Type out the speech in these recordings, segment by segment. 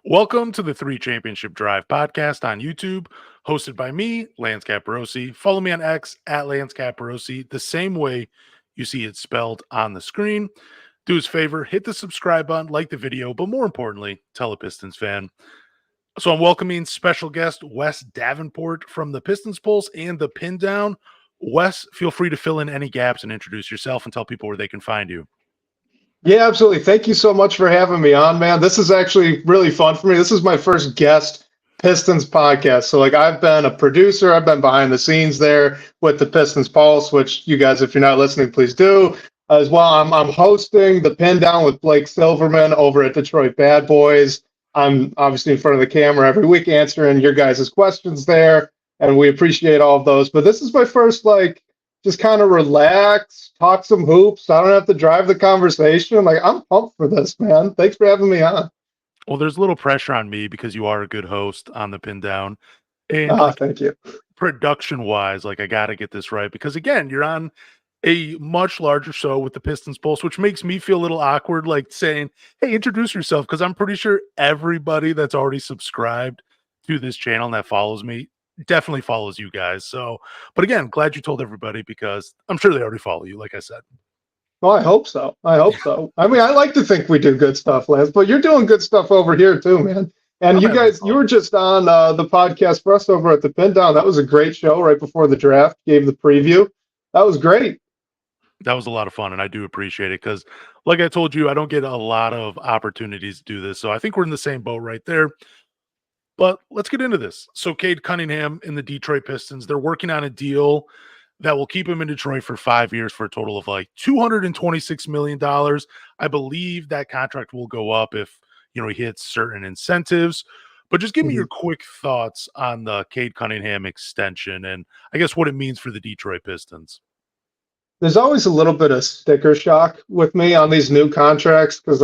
Welcome to the Three Championship Drive podcast on YouTube, hosted by me, Lance Caporossi. Follow me on X at Lance Caporossi, the same way you see it spelled on the screen. Do us a favor, hit the subscribe button, like the video, but more importantly, tell a Pistons fan. So I'm welcoming special guest Wes Davenport from the Pistons Pulse and the Pindown. Wes, feel free to fill in any gaps and introduce yourself and tell people where they can find you. Yeah, absolutely. Thank you so much for having me on, man. This is actually really fun for me. This is my first guest Pistons podcast. So, I've been a producer. I've been behind the scenes there with the Pistons Pulse, which you guys, if you're not listening, please do. As well, I'm hosting the Pin Down with Blake Silverman over at Detroit Bad Boys. I'm obviously in front of the camera every week answering your guys' questions there, and we appreciate all of those. But this is my first, just kind of relax, talk some hoops. I don't have to drive the conversation. I'm pumped for this, man. Thanks for having me on. Well, there's a little pressure on me because you are a good host on the Pin Down. And Thank you. production wise, I got to get this right because, again, you're on a much larger show with the Pistons Pulse, which makes me feel a little awkward, saying, hey, introduce yourself, because I'm pretty sure everybody that's already subscribed to this channel and that follows me definitely follows you guys. So, but again, glad you told everybody because I'm sure they already follow you, like I said. Well, I hope so. I mean, I like to think we do good stuff, Lance, but you're doing good stuff over here too, man. And you guys, you were just on the podcast for us over at the Pin Down. That was a great show right before the draft. Gave the preview. That was great. That was a lot of fun, and I do appreciate it because, like I told you, I don't get a lot of opportunities to do this. So I think we're in the same boat right there. But let's get into this. So Cade Cunningham in the Detroit Pistons, they're working on a deal that will keep him in Detroit for 5 years for a total of $226 million. I believe that contract will go up if, he hits certain incentives. But just give me your quick thoughts on the Cade Cunningham extension and I guess what it means for the Detroit Pistons. There's always a little bit of sticker shock with me on these new contracts because,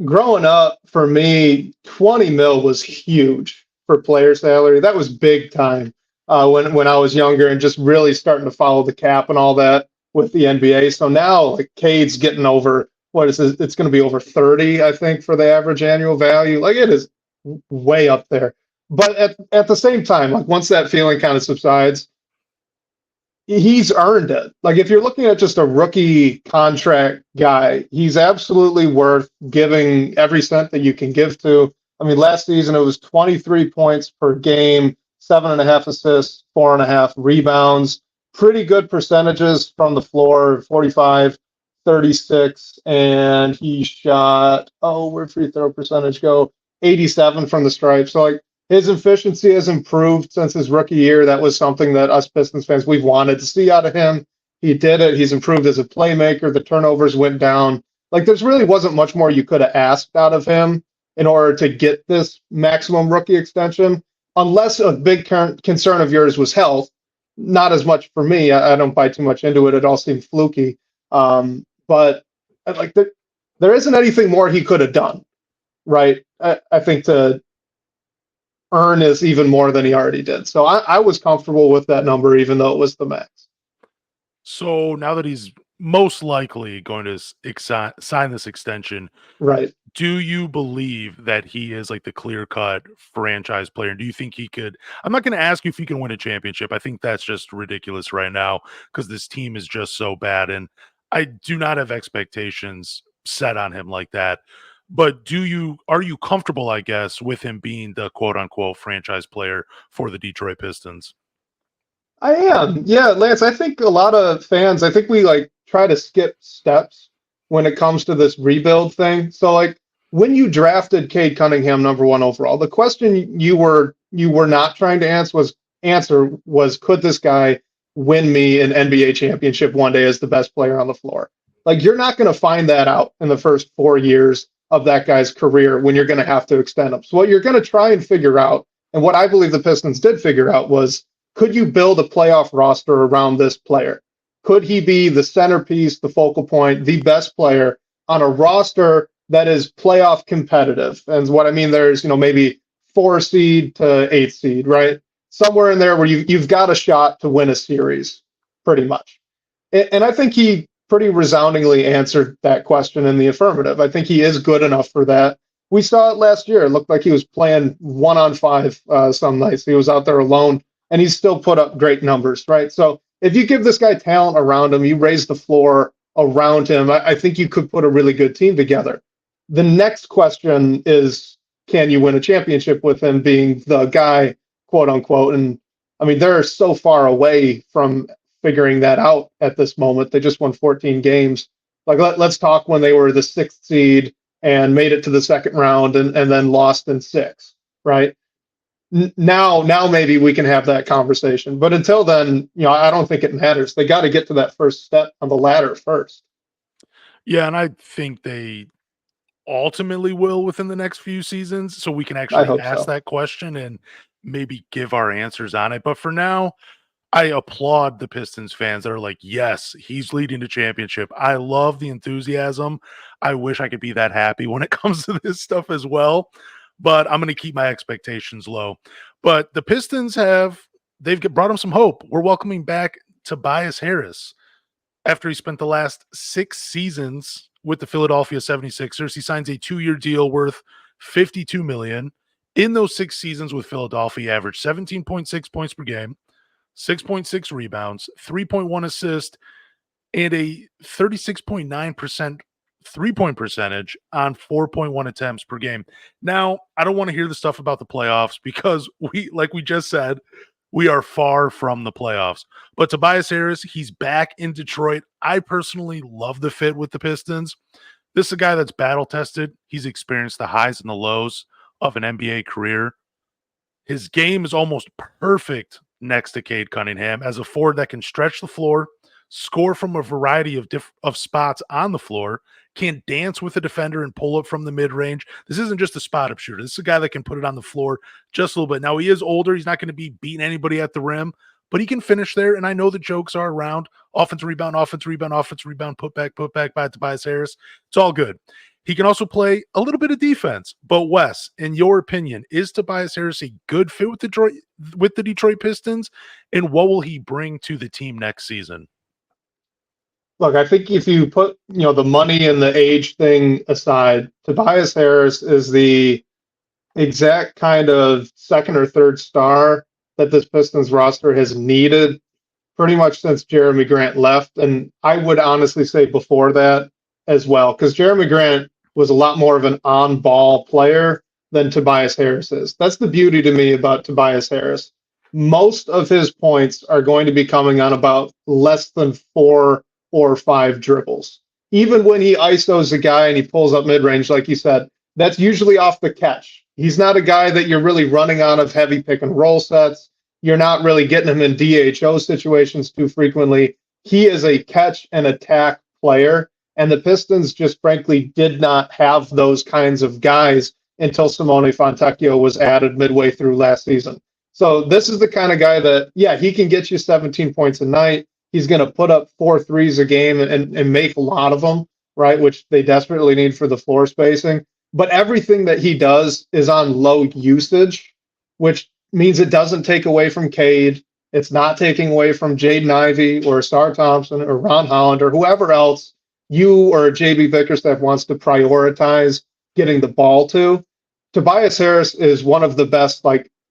growing up, for me, 20 mil was huge for player salary. That was big time when I was younger and just really starting to follow the cap and all that with the NBA. So now, Cade's getting over, it's going to be over 30, I think, for the average annual value. It is way up there. But at the same time, once that feeling kind of subsides, he's earned it. If you're looking at just a rookie contract guy, he's absolutely worth giving every cent that you can give to. I mean, last season it was 23 points per game, 7.5 assists, 4.5 rebounds, pretty good percentages from the floor, 45, 36, and he shot, where'd free throw percentage go? 87 from the stripe. So his efficiency has improved since his rookie year. That was something that us Pistons fans, we've wanted to see out of him. He did it. He's improved as a playmaker. The turnovers went down. There's really wasn't much more you could have asked out of him in order to get this maximum rookie extension, unless a big concern of yours was health. Not as much for me. I don't buy too much into it. It all seemed fluky. But there isn't anything more he could have done, right? I think to earn is even more than he already did. So I was comfortable with that number, even though it was the max. So now that he's most likely going to sign this extension, right? Do you believe that he is the clear-cut franchise player? And do you think he could? I'm not going to ask you if he can win a championship. I think that's just ridiculous right now because this team is just so bad. And I do not have expectations set on him like that. But are you comfortable, I guess, with him being the quote-unquote franchise player for the Detroit Pistons? I am. Yeah, Lance, I think a lot of fans, I think we try to skip steps when it comes to this rebuild thing. So when you drafted Cade Cunningham number 1 overall, the question you were not trying to answer was could this guy win me an NBA championship one day as the best player on the floor? You're not going to find that out in the first 4 years of that guy's career when you're going to have to extend him. So what you're going to try and figure out, and what I believe the Pistons did figure out, was could you build a playoff roster around this player? Could he be the centerpiece, the focal point, the best player on a roster that is playoff competitive? And what I mean there is, maybe 4 seed to 8 seed, right? Somewhere in there where you've got a shot to win a series, pretty much. And I think he pretty resoundingly answered that question in the affirmative. I think he is good enough for that. We saw it last year. It looked like he was playing 1-on-5 some nights. He was out there alone, and he still put up great numbers, right? So if you give this guy talent around him, you raise the floor around him, I think you could put a really good team together. The next question is, can you win a championship with him being the guy, quote unquote? And I mean, they're so far away from figuring that out at this moment. They just won 14 games. Like, let's talk when they were the 6th seed and made it to the second round and then lost in 6, right? Now maybe we can have that conversation. But until then, I don't think it matters. They got to get to that first step on the ladder first. Yeah, and I think they ultimately will within the next few seasons, so we can I actually hope ask so. that question and maybe give our answers on it. But for now, I applaud the Pistons fans that are like, yes, he's leading the championship. I love the enthusiasm. I wish I could be that happy when it comes to this stuff as well, but I'm going to keep my expectations low. But the Pistons they've brought him some hope. We're welcoming back Tobias Harris after he spent the last 6 seasons with the Philadelphia 76ers. He signs a 2-year deal worth $52 million. In those 6 seasons with Philadelphia, he averaged 17.6 points per game, 6.6 rebounds, 3.1 assists, and a 36.9% three-point percentage on 4.1 attempts per game. Now, I don't want to hear the stuff about the playoffs because like we just said, we are far from the playoffs. But Tobias Harris, he's back in Detroit. I personally love the fit with the Pistons. This is a guy that's battle tested. He's experienced the highs and the lows of an NBA career. His game is almost perfect next to Cade Cunningham as a forward that can stretch the floor, score from a variety of spots on the floor, can dance with a defender and pull up from the mid-range. This isn't just a spot-up shooter. This is a guy that can put it on the floor just a little bit. Now, he is older. He's not going to be beating anybody at the rim, but he can finish there, and I know the jokes are around offensive rebound, offensive rebound, offensive rebound, put back by Tobias Harris. It's all good. He can also play a little bit of defense. But Wes, in your opinion, is Tobias Harris a good fit with the Detroit Pistons, and what will he bring to the team next season? Look, I think if you put the money and the age thing aside, Tobias Harris is the exact kind of second or third star that this Pistons roster has needed pretty much since Jeremy Grant left. And I would honestly say before that as well, because Jeremy Grant was a lot more of an on-ball player than Tobias Harris is. That's the beauty to me about Tobias Harris. Most of his points are going to be coming on about less than 4 or 5 dribbles. Even when he ISOs a guy and he pulls up mid-range, like you said, that's usually off the catch. He's not a guy that you're really running out of heavy pick and roll sets. You're not really getting him in DHO situations too frequently. He is a catch and attack player, and the Pistons just frankly did not have those kinds of guys until Simone Fontecchio was added midway through last season. So this is the kind of guy that, yeah, he can get you 17 points a night. He's going to put up 4 threes a game and make a lot of them, right, which they desperately need for the floor spacing. But everything that he does is on low usage, which means it doesn't take away from Cade. It's not taking away from Jaden Ivey or Star Thompson or Ron Holland or whoever else you or JB Bickerstaff wants to prioritize getting the ball to. Tobias Harris is one of the best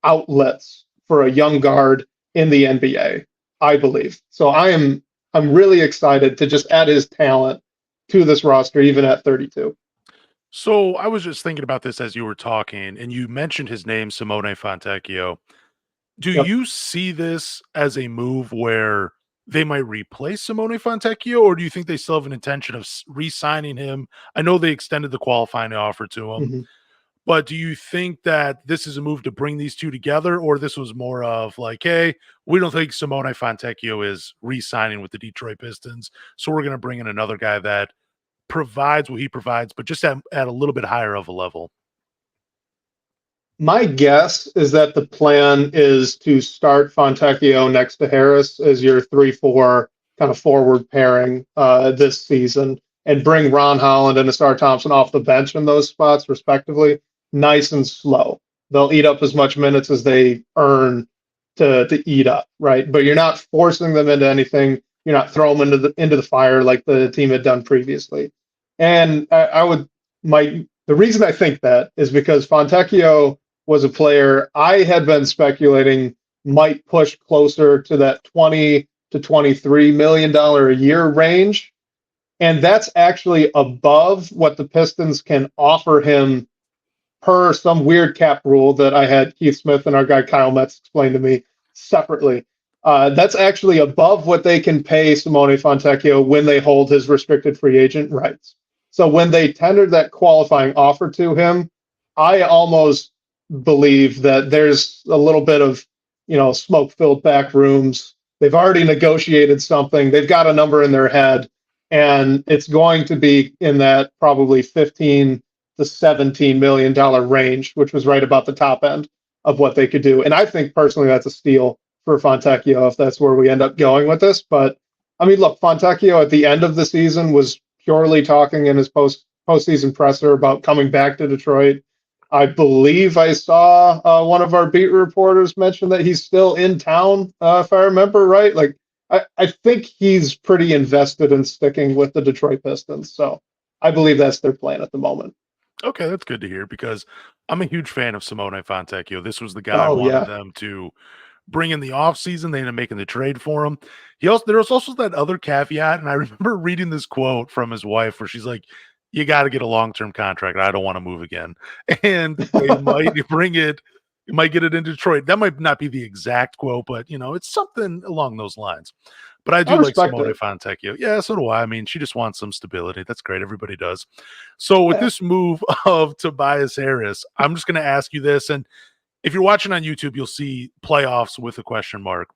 outlets for a young guard in the NBA, I believe. So I'm really excited to just add his talent to this roster, even at 32. So I was just thinking about this as you were talking, and you mentioned his name, Simone Fontecchio. Do Yep. you see this as a move where they might replace Simone Fontecchio, or do you think they still have an intention of re-signing him? I know they extended the qualifying offer to him, Mm-hmm. but do you think that this is a move to bring these two together, or this was more of like, hey, we don't think Simone Fontecchio is re-signing with the Detroit Pistons, so we're going to bring in another guy that provides what he provides, but just at a little bit higher of a level? My guess is that the plan is to start Fontecchio next to Harris as your 3-4 kind of forward pairing this season and bring Ron Holland and Star Thompson off the bench in those spots, respectively, nice and slow. They'll eat up as much minutes as they earn to eat up, right? But you're not forcing them into anything. You're not throwing them into the fire like the team had done previously. And I would might The reason I think that is because Fontecchio was a player I had been speculating might push closer to that 20 to $23 million a year range. And that's actually above what the Pistons can offer him per some weird cap rule that I had Keith Smith and our guy Kyle Metz explain to me separately. That's actually above what they can pay Simone Fontecchio when they hold his restricted free agent rights. So when they tendered that qualifying offer to him, I almost believe that there's a little bit of, smoke-filled back rooms. They've already negotiated something. They've got a number in their head, and it's going to be in that probably 15 to $17 million range, which was right about the top end of what they could do. And I think personally that's a steal for Fontecchio if that's where we end up going with this. But I mean, look, Fontecchio at the end of the season was purely talking in his postseason presser about coming back to Detroit. I believe I saw one of our beat reporters mention that he's still in town, if I remember right. Like, I think he's pretty invested in sticking with the Detroit Pistons. So I believe that's their plan at the moment. Okay, that's good to hear because I'm a huge fan of Simone Fontecchio. This was the guy I Oh, wanted yeah. them to bring in the offseason. They ended up making the trade for him. There was also that other caveat, and I remember reading this quote from his wife where she's like, "You got to get a long-term contract. I don't want to move again." And they might bring it, you might get it in Detroit. That might not be the exact quote, but it's something along those lines. But I I do like respect Simone it. Fontecchio. Yeah, so do I. I mean, she just wants some stability. That's great. Everybody does. So with Yeah. this move of Tobias Harris, I'm just going to ask you this, and if you're watching on YouTube, you'll see playoffs with a question mark.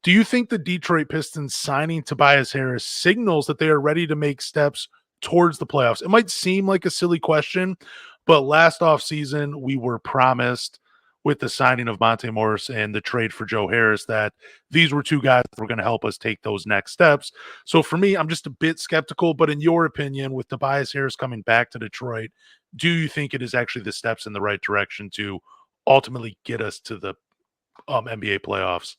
Do you think the Detroit Pistons signing Tobias Harris signals that they are ready to make steps towards the playoffs? It might seem like a silly question, but last offseason, we were promised with the signing of Monte Morris and the trade for Joe Harris that these were two guys that were going to help us take those next steps. So for me, I'm just a bit skeptical, but in your opinion, with Tobias Harris coming back to Detroit, do you think it is actually the steps in the right direction to ultimately get us to the NBA playoffs?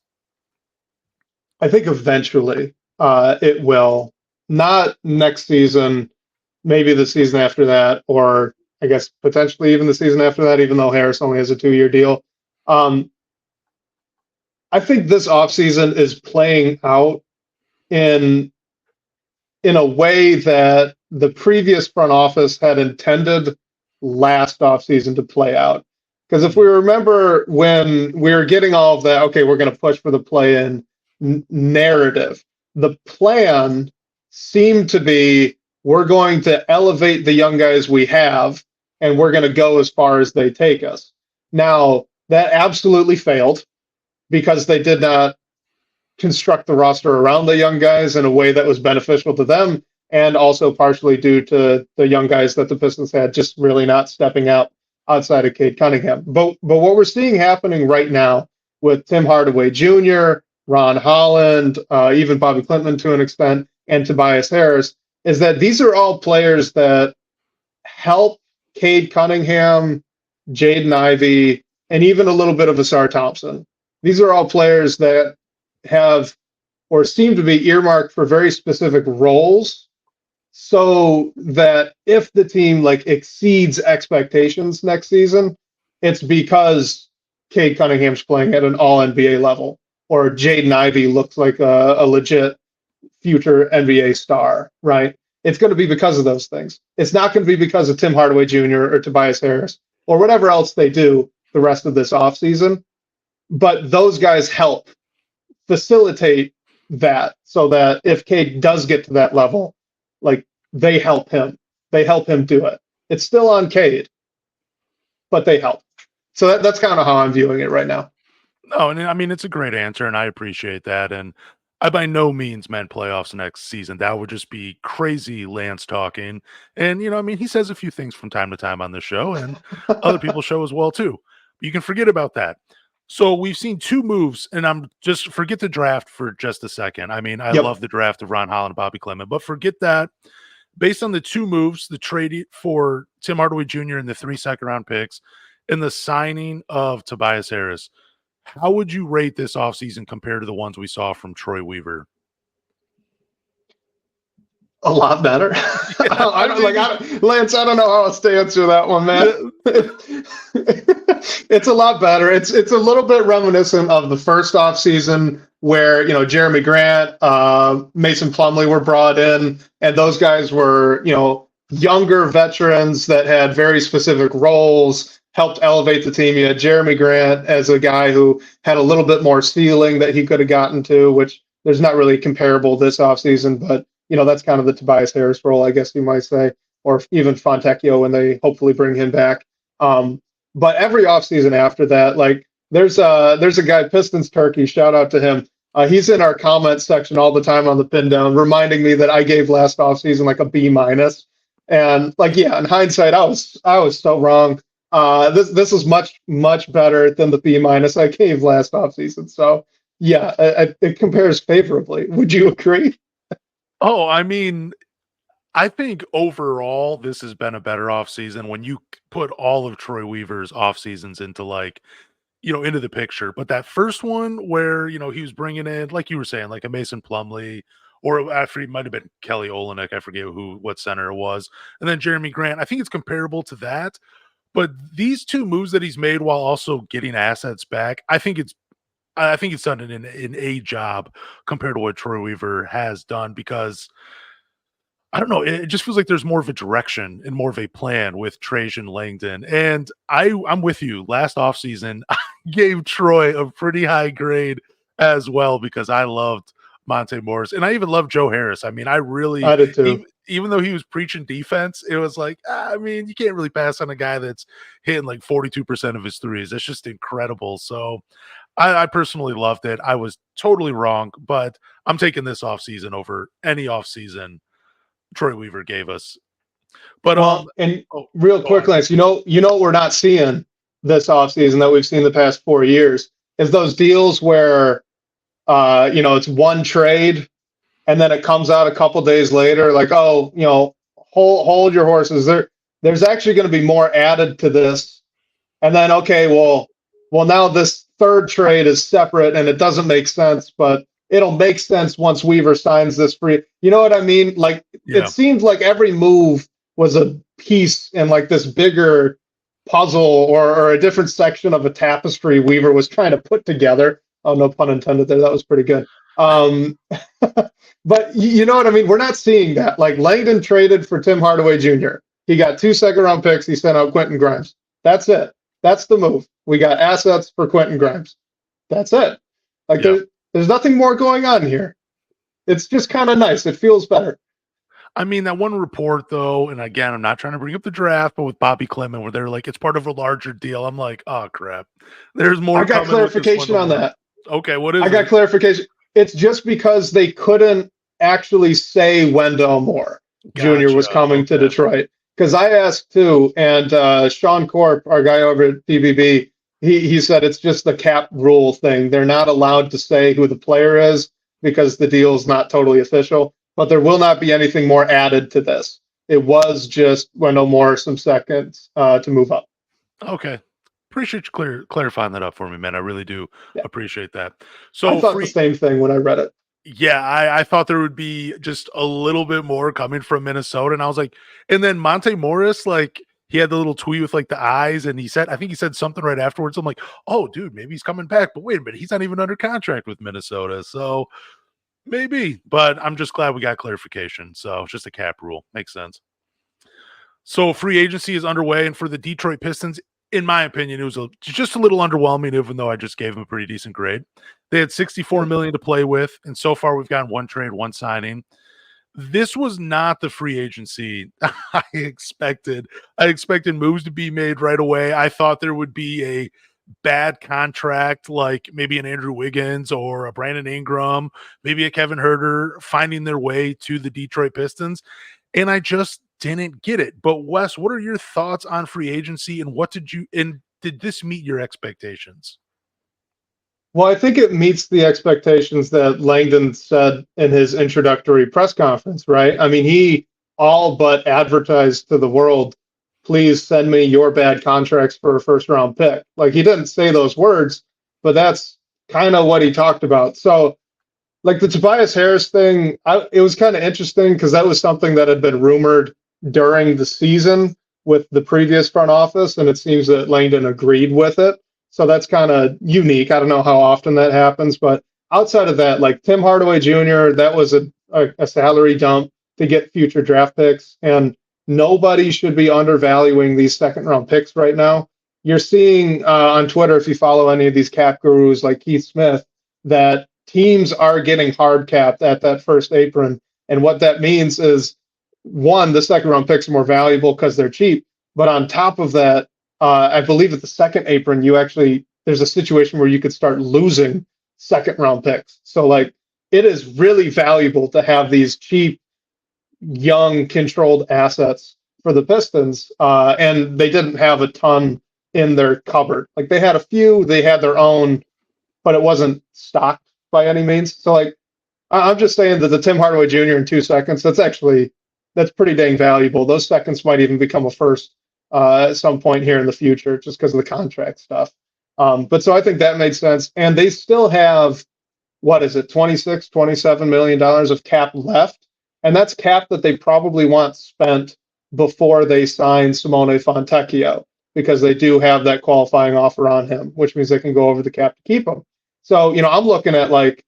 I think eventually it will. Not next season, maybe the season after that, or I guess potentially even the season after that, even though Harris only has a 2-year deal. Um, I think this offseason is playing out in in a way that the previous front office had intended last offseason to play out. Because if we remember when we were getting all of that, okay, we're going to push for the play-in narrative, the plan seemed to be we're going to elevate the young guys we have, and we're going to go as far as they take us. Now, that absolutely failed because they did not construct the roster around the young guys in a way that was beneficial to them, and also partially due to the young guys that the Pistons had just really not stepping out outside of Cade Cunningham. But what we're seeing happening right now with Tim Hardaway Jr., Ron Holland, even Bobby Clinton to an extent, and Tobias Harris, is that these are all players that help Cade Cunningham, Jaden Ivey, and even a little bit of Asar Thompson. These are all players that have or seem to be earmarked for very specific roles, so that if the team like exceeds expectations next season, it's because Cade Cunningham's playing at an all NBA level, or Jaden Ivey looks like a legit future NBA star, right? It's going to be because of those things. It's not going to be because of Tim Hardaway Jr. or Tobias Harris or whatever else they do the rest of this offseason. But those guys help facilitate that, so that if Cade does get to that level, like they help him. They help him do it. It's still on Cade, but they help. So that's kind of how I'm viewing it right now. No, and I mean, it's a great answer, and I appreciate that. And I by no means meant playoffs next season. That would just be crazy Lance talking. And, I mean, he says a few things from time to time on the show, and other people show as well, too. You can forget about that. So we've seen two moves, and I'm just forget the draft for just a second. I mean, I Yep. love the draft of Ron Holland and Bobby Clement, but forget that. Based on the two moves, the trade for Tim Hardaway Jr. and the 3 second-round picks, and the signing of Tobias Harris, how would you rate this offseason compared to the ones we saw from Troy Weaver? A lot better. Yeah, Lance, I don't know how else to answer that one, man. It's a lot better. It's a little bit reminiscent of the first off season where Jeremy Grant, Mason Plumlee were brought in, and those guys were younger veterans that had very specific roles, helped elevate the team. You had Jeremy Grant as a guy who had a little bit more ceiling that he could have gotten to, which there's not really comparable this offseason, but that's kind of the Tobias Harris role, I guess you might say, or even Fontecchio when they hopefully bring him back. But every offseason after that, like there's a guy, Pistons Turkey, shout out to him. He's in our comments section all the time on the Pindown, reminding me that I gave last offseason like a B-. And like, yeah, in hindsight, I was so wrong. This is much better than the B- I gave last offseason. So yeah, it compares favorably. Would you agree? Oh, I mean, I think overall this has been a better offseason when you put all of Troy Weaver's off seasons into into the picture. But that first one where, he was bringing in, like you were saying, like a Mason Plumlee, or after he might have been Kelly Olynyk, I forget what center it was, and then Jeremy Grant. I think it's comparable to that. But these two moves that he's made while also getting assets back, I think it's done an A job compared to what Troy Weaver has done, because I don't know, it just feels like there's more of a direction and more of a plan with Trajan Langdon. And I'm with you. Last offseason, I gave Troy a pretty high grade as well because I loved Monte Morris. And I even loved Joe Harris. I mean, I did too. Even though he was preaching defense, it was like, I mean, you can't really pass on a guy that's hitting like 42% of his threes. That's just incredible. So I personally loved it. I was totally wrong, but I'm taking this offseason over any offseason Troy Weaver gave us. But real quick, Lance, what we're not seeing this offseason that we've seen the past 4 years is those deals where it's one trade and then it comes out a couple days later, like, hold your horses. There's actually going to be more added to this. And then, okay, well now this third trade is separate and it doesn't make sense, but it'll make sense once Weaver signs this free. You know what I mean? Like, It seems like every move was a piece in like this bigger puzzle or a different section of a tapestry Weaver was trying to put together. Oh, no pun intended there. That was pretty good. But you know what I mean? We're not seeing that. Like, Langdon traded for Tim Hardaway Jr. He got 2 second-round picks. He sent out Quentin Grimes. That's it. That's the move. We got assets for Quentin Grimes. That's it. Like, there's nothing more going on here. It's just kind of nice. It feels better. I mean, that one report, though, and again, I'm not trying to bring up the draft, but with Bobby Clement, where they're like, it's part of a larger deal. I'm like, oh, crap. There's more. I got clarification on that. Okay, what is it? I got clarification. It's just because they couldn't actually say Wendell Moore Jr. was coming to Detroit. Because I asked, too, and Sean Corp, our guy over at PBB, he said it's just the cap rule thing. They're not allowed to say who the player is because the deal is not totally official. But there will not be anything more added to this. It was just Wendell Moore some seconds to move up. Okay. Appreciate you clarifying that up for me, man. I really do appreciate that. So I thought the same thing when I read it. Yeah, I thought there would be just a little bit more coming from Minnesota. And I was like, and then Monte Morris, like, he had the little tweet with like the eyes, and I think he said something right afterwards. I'm like, oh, dude, maybe he's coming back. But wait a minute, he's not even under contract with Minnesota. So maybe, but I'm just glad we got clarification. So it's just a cap rule. Makes sense. So free agency is underway, and for the Detroit Pistons, in my opinion, it was just a little underwhelming, even though I just gave them a pretty decent grade. They had $64 million to play with, and so far we've gotten one trade, one signing. This was not the free agency I expected. I expected moves to be made right away. I thought there would be a bad contract, like maybe an Andrew Wiggins or a Brandon Ingram, maybe a Kevin Huerter finding their way to the Detroit Pistons, and I just didn't get it. But Wes, what are your thoughts on free agency, and did this meet your expectations? Well, I think it meets the expectations that Langdon said in his introductory press conference, right? I mean, he all but advertised to the world, please send me your bad contracts for a first-round pick. Like, he didn't say those words, but that's kind of what he talked about. So like the Tobias Harris thing, it was kind of interesting because that was something that had been rumored during the season with the previous front office, and it seems that Langdon agreed with it. So that's kind of unique. I don't know how often that happens, but outside of that, like Tim Hardaway Jr., that was a salary dump to get future draft picks, and nobody should be undervaluing these second round picks right now. You're seeing on Twitter, if you follow any of these cap gurus like Keith Smith, that teams are getting hard capped at that first apron. And what that means is, one, the second round picks are more valuable because they're cheap. But on top of that, I believe at the second apron, there's a situation where you could start losing second round picks. So like it is really valuable to have these cheap, young, controlled assets for the Pistons. And they didn't have a ton in their cupboard. Like they had a few, they had their own, but it wasn't stocked by any means. So like I'm just saying that the Tim Hardaway Jr. in 2 seconds, that's pretty dang valuable. Those seconds might even become a first at some point here in the future, just because of the contract stuff. But so I think that made sense. And they still have, what is it, $27 million of cap left. And that's cap that they probably want spent before they sign Simone Fontecchio, because they do have that qualifying offer on him, which means they can go over the cap to keep him. So, I'm looking at like,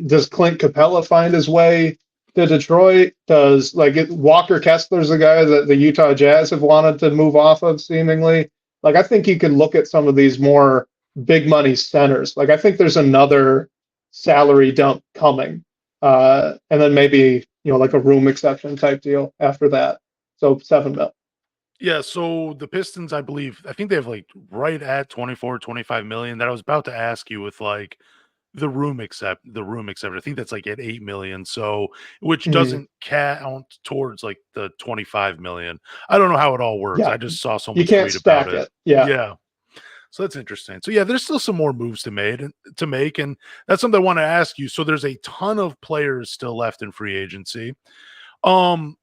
does Clint Capella find his way to Detroit? Does Walker Kessler's the guy that the Utah Jazz have wanted to move off of seemingly? Like, I think you could look at some of these more big money centers. Like, I think there's another salary dump coming. And then maybe, like a room exception type deal after that. So $7 million. Yeah, so the Pistons, I think they have like right at 24, 25 million that I was about to ask you with like the room except. I think that's like at 8 million. So which doesn't count towards like the 25 million. I don't know how it all works. Yeah, I just saw you someone can't tweet about stack it. it. Yeah. Yeah. So that's interesting. So yeah, there's still some more moves to make, and that's something I want to ask you. So there's a ton of players still left in free agency. Um,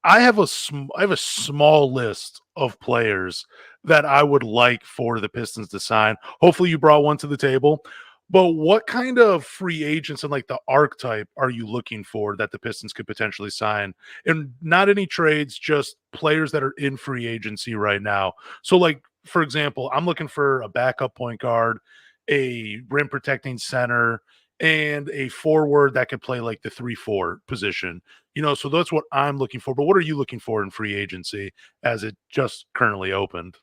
I have a small list of players that I would like for the Pistons to sign. Hopefully, you brought one to the table. But what kind of free agents and like the archetype are you looking for that the Pistons could potentially sign? And not any trades, just players that are in free agency right now. So, like for example, I'm looking for a backup point guard, a rim protecting center, and a forward that could play like the 3-4 position. So that's what I'm looking for. But what are you looking for in free agency as it just currently opened?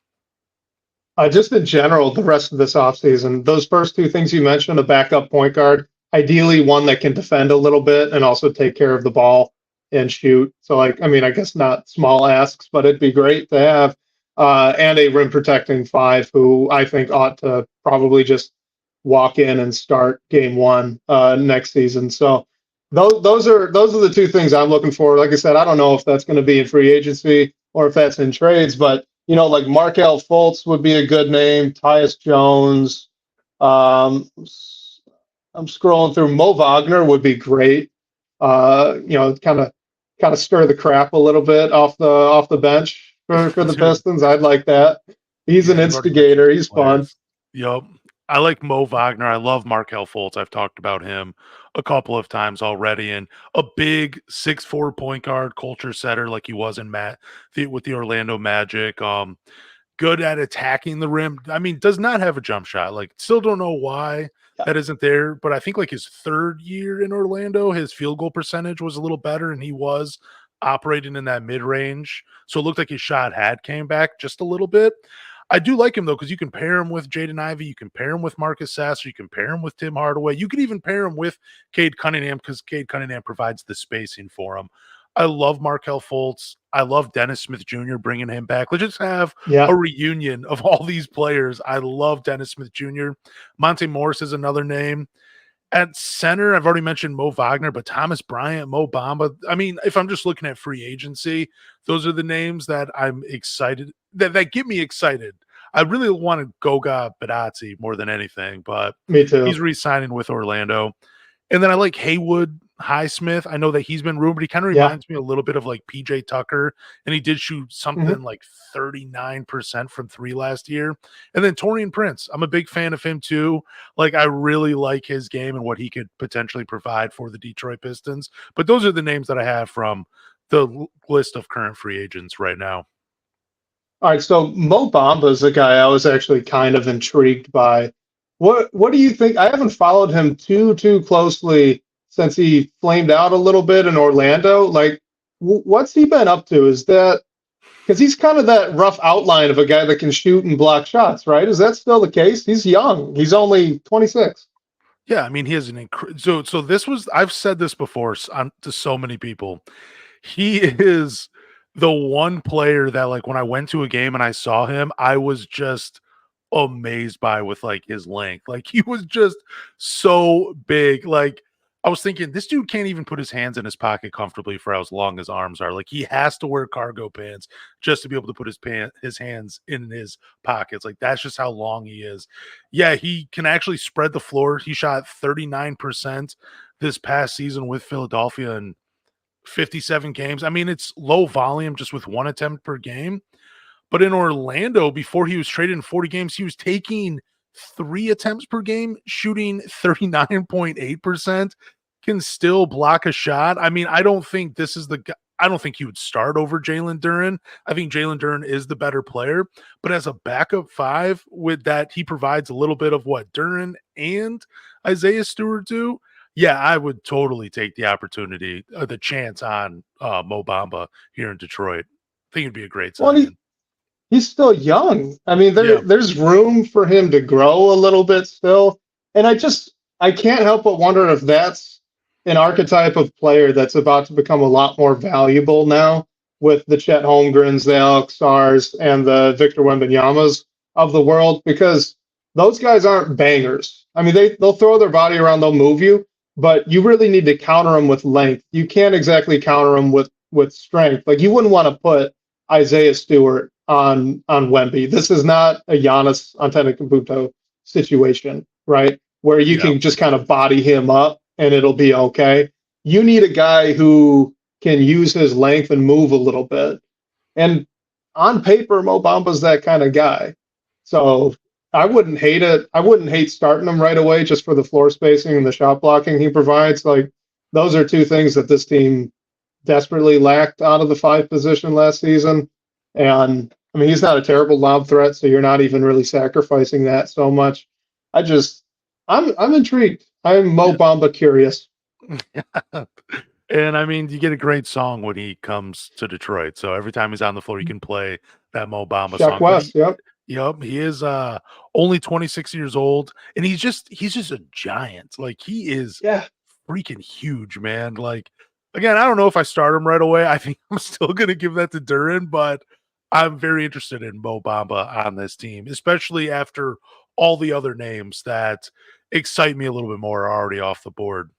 Just in general, the rest of this offseason, those first two things you mentioned, a backup point guard, ideally one that can defend a little bit and also take care of the ball and shoot. So, I guess not small asks, but it'd be great to have. And a rim protecting five who I think ought to probably just walk in and start game one next season. So those are the two things I'm looking for. Like I said, I don't know if that's going to be in free agency or if that's in trades, but like Markel Fultz would be a good name. Tyus Jones. I'm scrolling through. Mo Wagner would be great. Kind of stir the crap a little bit off the bench for the Pistons. I'd like that. He's an instigator. He's fun. Yep. I like Mo Wagner. I love Markel Fultz. I've talked about him a couple of times already. And a big 6'4" point guard, culture setter like he was with the Orlando Magic. Good at attacking the rim. Does not have a jump shot. Like, still don't know why that isn't there. But I think like his third year in Orlando, his field goal percentage was a little better, and he was operating in that mid range. So it looked like his shot had came back just a little bit. I do like him, though, because you can pair him with Jaden Ivey. You can pair him with Marcus Sasser. You can pair him with Tim Hardaway. You could even pair him with Cade Cunningham because Cade Cunningham provides the spacing for him. I love Markel Fultz. I love Dennis Smith Jr. bringing him back. Let's just have a reunion of all these players. I love Dennis Smith Jr. Monte Morris is another name. At center, I've already mentioned Mo Wagner, but Thomas Bryant, Mo Bamba. If I'm just looking at free agency, those are the names that I'm excited, that get me excited. I really wanted Goga Badazzi more than anything, but me too. He's re-signing with Orlando. And then I like Haywood Highsmith, I know that he's been rumored. He kind of Yeah. reminds me a little bit of like PJ Tucker, and he did shoot Mhm. something like 39% from three last year. And then Torian Prince, I'm a big fan of him too. Like, I really like his game and what he could potentially provide for the Detroit Pistons. But those are the names that I have from the list of current free agents right now. All right, so Mo Bamba is a guy I was actually kind of intrigued by. What do you think? I haven't followed him too closely since he flamed out a little bit in Orlando. Like, what's he been up to? Is that because he's kind of that rough outline of a guy that can shoot and block shots, right? Is that still the case? He's young. He's only 26. Yeah, I mean, he has an so this was I've said this before to so many people. He is the one player that, like, when I went to a game and I saw him, I was just amazed by with, like, his length. Like, he was just so big. Like, I was thinking, this dude can't even put his hands in his pocket comfortably for how long his arms are. Like, he has to wear cargo pants just to be able to put his hands in his pockets. Like, that's just how long he is. Yeah, he can actually spread the floor. He shot 39% this past season with Philadelphia and 57 games. I mean, it's low volume just with one attempt per game. But in Orlando, before he was traded in 40 games, he was taking 3 attempts per game, shooting 39.8%, can still block a shot. I mean, I don't think this is the guy. I don't think he would start over Jalen Duren. I think Jalen Duren is the better player, but as a backup five, with that, he provides a little bit of what Duren and Isaiah Stewart do. Yeah, I would totally take the opportunity, the chance on Mo Bamba here in Detroit. I think it'd be a great Well, signing. he's still young. I mean, Yeah, there's room for him to grow a little bit still. And I can't help but wonder if that's an archetype of player that's about to become a lot more valuable now with the Chet Holmgrens, the Alex Stars, and the Victor Wembanyama's of the world, because those guys aren't bangers. I mean, they'll throw their body around, they'll move you, but you really need to counter them with length. You can't exactly counter them with strength. Like, you wouldn't want to put Isaiah Stewart on Wemby. This is not a Giannis Antetokounmpo situation, right? Where you yeah, can just kind of body him up and it'll be okay. You need a guy who can use his length and move a little bit. And on paper, Mo Bamba's that kind of guy. So I wouldn't hate it. I wouldn't hate starting him right away just for the floor spacing and the shot blocking he provides. Like, those are two things that this team desperately lacked out of the five position last season. And I mean, he's not a terrible lob threat, so you're not even really sacrificing that so much. I just, I'm intrigued. I'm Mo yeah. Bamba curious. And I mean, you get a great song when he comes to Detroit. So every time he's on the floor, you can play that Mo Bamba Chuck song. But West, yep. he is only 26 years old, and he's just a giant. Like, he is Yeah. freaking huge, man. Like, again, I don't know if I start him right away. I think I'm still gonna give that to Duren, but I'm very interested in Mo Bamba on this team, especially after all the other names that excite me a little bit more are already off the board.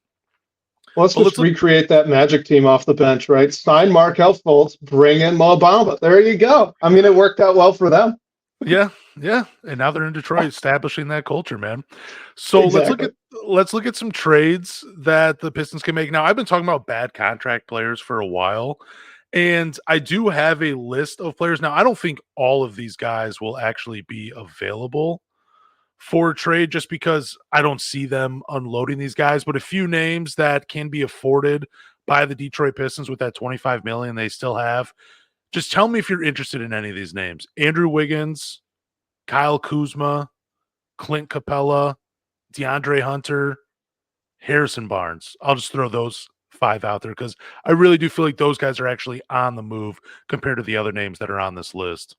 Well, let's But let's just look. recreate that Magic team off the bench, right? Sign Markel Fultz, bring in Mo Bamba. There you go. I mean, it worked out well for them. Yeah, yeah, and now they're in Detroit establishing that culture, man. So Exactly. let's look at some trades that the Pistons can make. Now, I've been talking about bad contract players for a while, and I do have a list of players. Now, I don't think all of these guys will actually be available for trade just because I don't see them unloading these guys, but a few names that can be afforded by the Detroit Pistons with that 25 million they still have. Just tell me if you're interested in any of these names. Andrew Wiggins, Kyle Kuzma, Clint Capella, DeAndre Hunter, Harrison Barnes. I'll just throw those five out there because I really do feel like those guys are actually on the move compared to the other names that are on this list.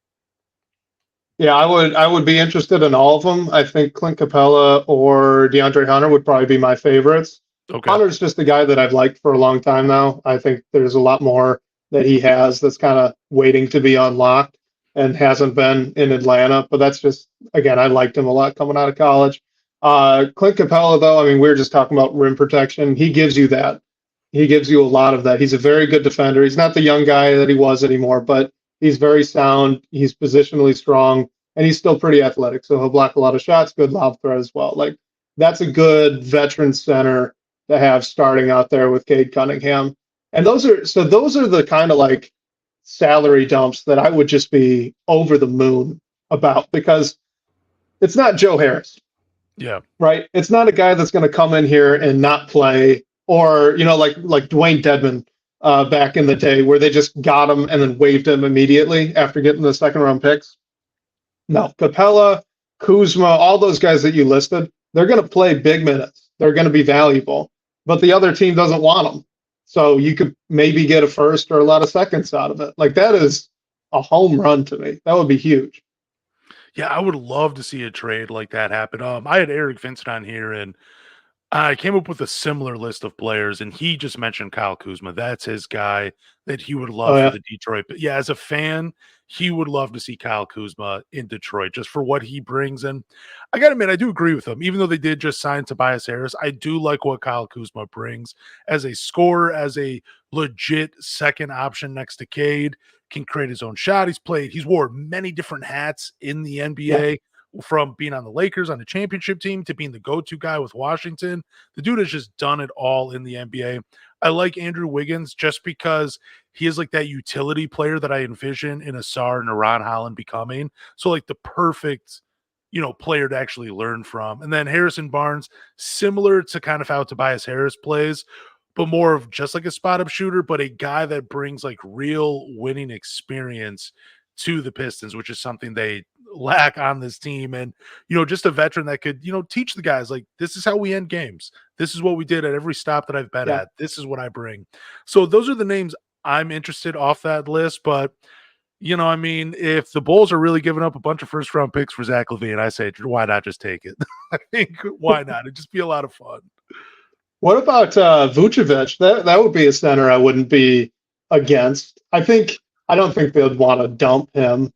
Yeah, I would be interested in all of them. I think Clint Capella or DeAndre Hunter would probably be my favorites. Okay. Hunter's just a guy that I've liked for a long time now. I think there's a lot more that he has that's kind of waiting to be unlocked and hasn't been in Atlanta. But that's just, again, I liked him a lot coming out of college. Clint Capella, though, I mean, we were just talking about rim protection. He gives you that. He gives you a lot of that. He's a very good defender. He's not the young guy that he was anymore, but he's very sound. He's positionally strong, and he's still pretty athletic. So he'll block a lot of shots. Good lob threat as well. Like, that's a good veteran center to have starting out there with Cade Cunningham. And those are the kind of like salary dumps that I would just be over the moon about, because it's not Joe Harris, Yeah. right? It's not a guy that's going to come in here and not play, or like Dwayne Dedman back in the day, where they just got him and then waived him immediately after getting the second round picks. No, Capella, Kuzma, all those guys that you listed, they're going to play big minutes. They're going to be valuable, but the other team doesn't want them. So you could maybe get a first or a lot of seconds out of it. Like, that is a home run to me. That would be huge. Yeah, I would love to see a trade like that happen. I had Eric Vincent on here, and I came up with a similar list of players, and he just mentioned Kyle Kuzma. That's his guy that he would Oh love for yeah, the Detroit. But yeah, as a fan, he would love to see Kyle Kuzma in Detroit just for what he brings. And I got to admit, I do agree with him. Even though they did just sign Tobias Harris, I do like what Kyle Kuzma brings as a scorer, as a legit second option next to Cade. Can create his own shot. He's wore many different hats in the yeah, NBA, from being on the Lakers on the championship team to being the go-to guy with Washington. The dude has just done it all in the NBA. I like Andrew Wiggins just because he is like that utility player that I envision in a Sar and a Ron Holland becoming. So like the perfect, player to actually learn from. And then Harrison Barnes, similar to kind of how Tobias Harris plays, but more of just like a spot up shooter, but a guy that brings like real winning experience to the Pistons, which is something they lack on this team. And, just a veteran that could, teach the guys like, this is how we end games. This is what we did at every stop that I've bet yeah. at. This is what I bring. So those are the names I'm interested off that list. But, I mean, if the Bulls are really giving up a bunch of first round picks for Zach LaVine, I say, why not just take it? I think, why not? It'd just be a lot of fun. What about Vucevic? That would be a center I wouldn't be against. I don't think they'd want to dump him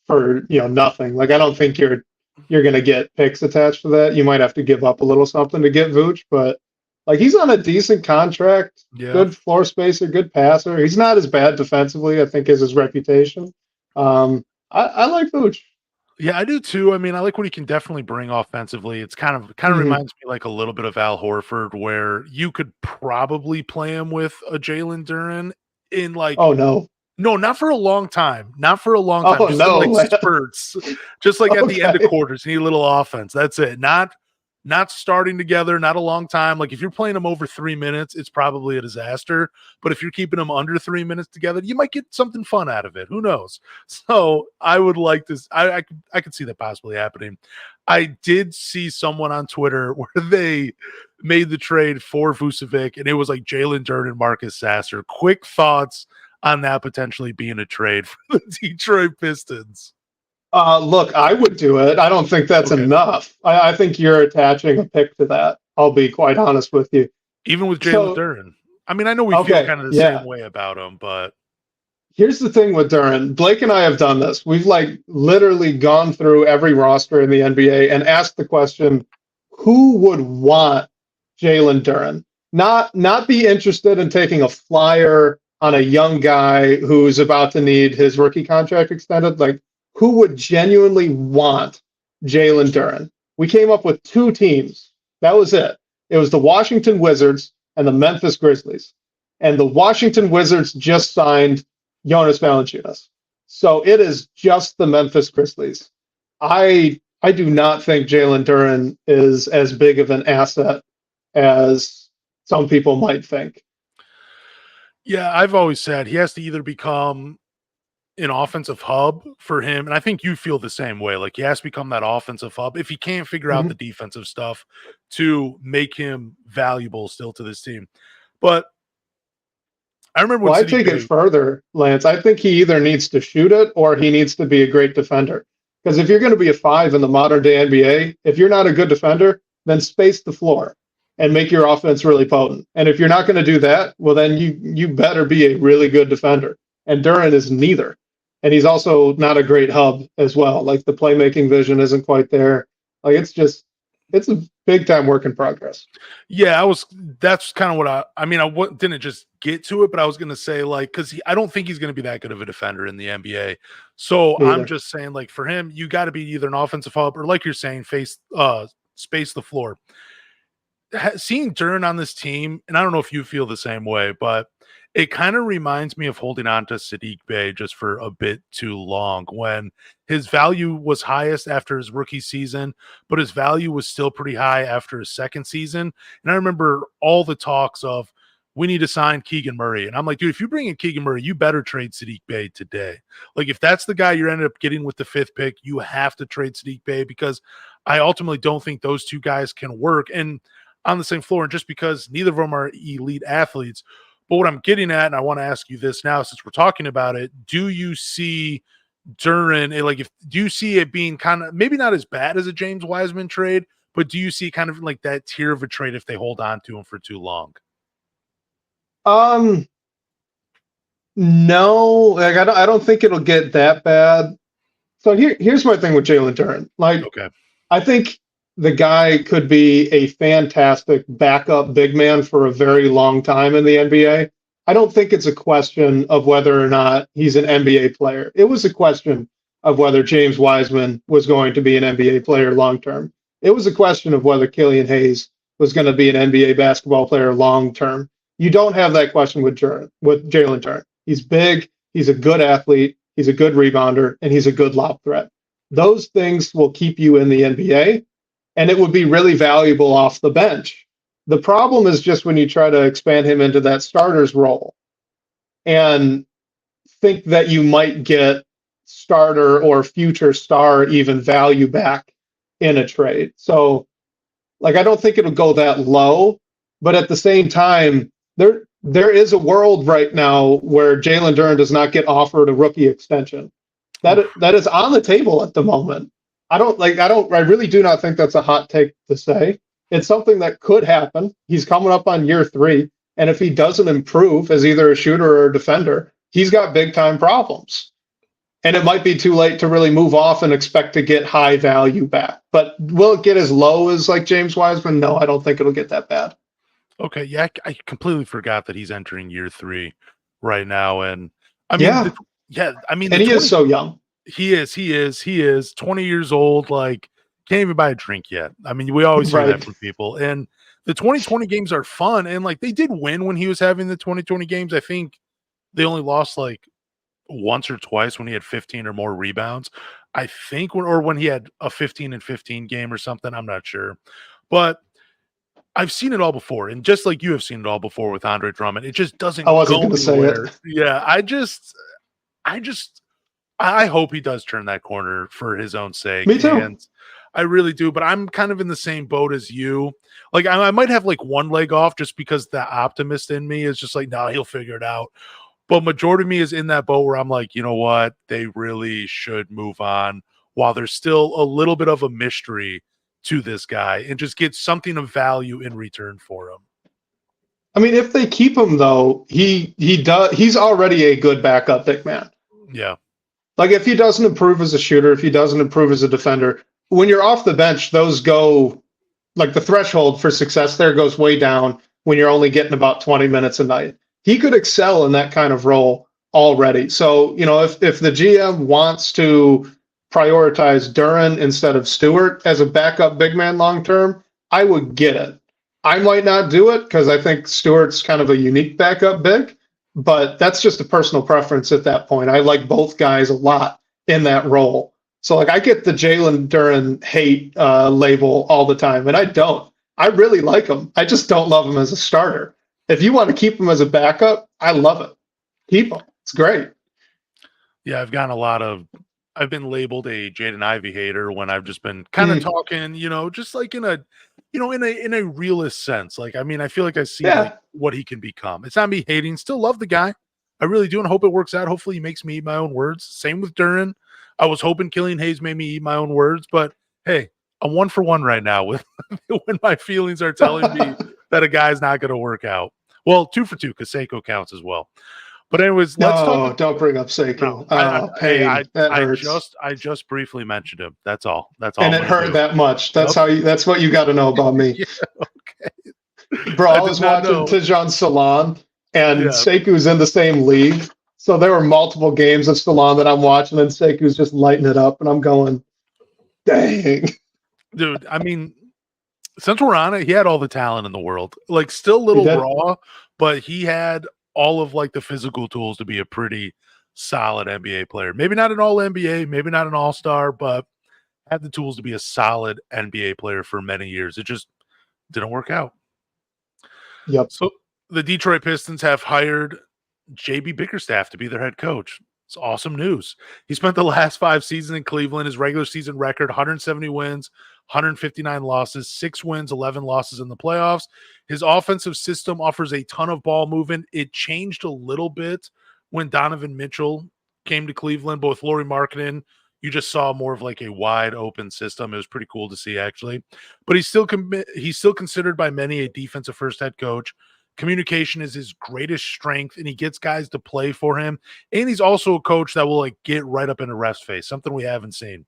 for nothing. Like, I don't think you're going to get picks attached to that. You might have to give up a little something to get Vooch, but like, he's on a decent contract, Yeah. good floor spacer, good passer. He's not as bad defensively, I think, as his reputation. I like Vooch. Yeah, I do too. I mean, I like what he can definitely bring offensively. It's kind of Hmm. reminds me like a little bit of Al Horford, where you could probably play him with a Jalen Duren in like, Oh no. no, not for a long time, not for a long time, Oh just in no, like man. spurts, just like at the end of Okay. quarters. You need a little offense. That's it. Not starting together, not a long time. Like if you're playing them over 3 minutes, it's probably a disaster. But if you're keeping them under 3 minutes together, you might get something fun out of it. Who knows? So I would like this. I could see that possibly happening. I did see someone on Twitter where they made the trade for Vucevic, and it was like Jalen Duren and Marcus Sasser. Quick thoughts on that potentially being a trade for the Detroit Pistons. Look, I would do it. I don't think that's Okay. enough. I think you're attaching a pick to that. I'll be quite honest with you. Even with Jalen So, Duren. I mean, I know we feel okay, kind of the same yeah. way about him, but Here's the thing with Duren. Blake and I have done this. We've like literally gone through every roster in the NBA and asked the question, who would want Jalen Duren? Not be interested in taking a flyer on a young guy who's about to need his rookie contract extended. Like, who would genuinely want Jalen Duren? We came up with two teams. That was it. It was the Washington Wizards and the Memphis Grizzlies. And the Washington Wizards just signed Jonas Valanciunas. So it is just the Memphis Grizzlies. I do not think Jalen Duren is as big of an asset as some people might think. yeah, I've always said he has to either become an offensive hub for him, and I think you feel the same way. Like he has to become that offensive hub if he can't figure out Mhm. the defensive stuff to make him valuable still to this team. But I remember when Well, I City take it Bay, further, Lance. I think he either needs to shoot it or he needs to be a great defender. Because if you're going to be a five in the modern day NBA, if you're not a good defender, then space the floor and make your offense really potent. And if you're not going to do that, well, then you better be a really good defender. And Duren is neither. And he's also not a great hub as well. Like, the playmaking vision isn't quite there. Like, it's a big time work in progress. yeah, that's kind of what I mean, didn't just get to it, but I was going to say, like, because I don't think he's going to be that good of a defender in the NBA. So Me I'm either. just saying, like, for him, you got to be either an offensive hub or, like you're saying, space the floor. seeing Duren on this team, and I don't know if you feel the same way, but it kind of reminds me of holding on to Sadiq Bey just for a bit too long when his value was highest after his rookie season, but his value was still pretty high after his second season. And I remember all the talks of, we need to sign Keegan Murray. And I'm like, dude, if you bring in Keegan Murray, you better trade Sadiq Bey today. Like, if that's the guy you ended up getting with the 5th pick, you have to trade Sadiq Bey, because I ultimately don't think those two guys can work and on the same floor. And just because neither of them are elite athletes. But what I'm getting at, and I want to ask you this now since we're talking about it, do you see Duren, like, do you see it being kind of maybe not as bad as a James Wiseman trade, but do you see kind of like that tier of a trade if they hold on to him for too long? No, like I don't think it'll get that bad. So here's my thing with Jalen Duren. Like, Okay. I think the guy could be a fantastic backup big man for a very long time in the NBA. I don't think it's a question of whether or not he's an NBA player. It was a question of whether James Wiseman was going to be an NBA player long term. It was a question of whether Killian Hayes was going to be an NBA basketball player long term. You don't have that question with Jalen Duren. He's big, he's a good athlete, he's a good rebounder, and he's a good lob threat. Those things will keep you in the NBA, and it would be really valuable off the bench. The problem is just when you try to expand him into that starter's role and think that you might get starter or future star even value back in a trade. So, like, I don't think it'll go that low, but at the same time, there is a world right now where Jalen Duren does not get offered a rookie extension. That is on the table at the moment. I really do not think that's a hot take to say. It's something that could happen. He's coming up on year 3, and if he doesn't improve as either a shooter or a defender, he's got big time problems. And it might be too late to really move off and expect to get high value back. But will it get as low as like James Wiseman? No, I don't think it'll get that bad. Okay, yeah, I completely forgot that he's entering year 3 right now, and I mean, and he is so young. He is 20 years old. Like, can't even buy a drink yet. I mean, we always hear that from people, and the 2020 games are fun, and like they did win when he was having the 2020 games. I think they only lost like once or twice when he had 15 or more rebounds. I think when he had a 15 and 15 game or something. I'm not sure, but I've seen it all before, and just like you have seen it all before with Andre Drummond, it just doesn't. I wasn't going to say it. Yeah, I hope he does turn that corner for his own sake. Me too. And I really do, but I'm kind of in the same boat as you. Like, I might have like one leg off just because the optimist in me is just like, no, he'll figure it out. But majority of me is in that boat where I'm like, you know what? They really should move on while there's still a little bit of a mystery to this guy and just get something of value in return for him. I mean, if they keep him though, he's already a good backup big man. Yeah. Like, if he doesn't improve as a shooter, if he doesn't improve as a defender, when you're off the bench, those go, like, the threshold for success there goes way down when you're only getting about 20 minutes a night. He could excel in that kind of role already. So, if the GM wants to prioritize Duren instead of Stewart as a backup big man long term, I would get it. I might not do it because I think Stewart's kind of a unique backup big, but that's just a personal preference at that point. I like both guys a lot in that role. So, like, I get the Jalen Duren hate label all the time, and I don't. I really like him. I just don't love him as a starter. If you want to keep him as a backup, I love it. Keep him. It's great. Yeah, I've been labeled a Jaden Ivey hater when I've just been kind of talking, just like in a realist sense. Like, I mean, I feel like I see like what he can become. It's not me hating, still love the guy. I really do, and hope it works out. Hopefully he makes me eat my own words. Same with Duren. I was hoping Killian Hayes made me eat my own words, but hey, I'm 1 for 1 right now with when my feelings are telling me that a guy's not going to work out. Well, 2 for 2 because Seiko counts as well. But anyways, don't bring up Seiko. I just briefly mentioned him. That's all. And it hurt that much. That's what you got to know about me. Okay. Bro, I was watching Tijan Salon, and Seiku's in the same league. So there were multiple games of Salon that I'm watching, and Seiku's just lighting it up, and I'm going, dang. Dude, I mean, Since we're on it, he had all the talent in the world. Like, still a He little did. raw, but he had all of like the physical tools to be a pretty solid NBA player. Maybe not an all NBA, maybe not an all-star, but had the tools to be a solid NBA player for many years. It just didn't work out. Yep. So the Detroit Pistons have hired JB Bickerstaff to be their head coach. It's awesome news. He spent the last 5 seasons in Cleveland. His regular season record 170 wins, 159 losses, 6 wins, 11 losses in the playoffs. His offensive system offers a ton of ball movement. It changed a little bit when Donovan Mitchell came to Cleveland, but with Lauri Markkanen, you just saw more of like a wide open system. It was pretty cool to see, actually. But he's still considered by many a defensive first head coach. Communication is his greatest strength, and he gets guys to play for him. And he's also a coach that will like get right up in a ref's face, something we haven't seen.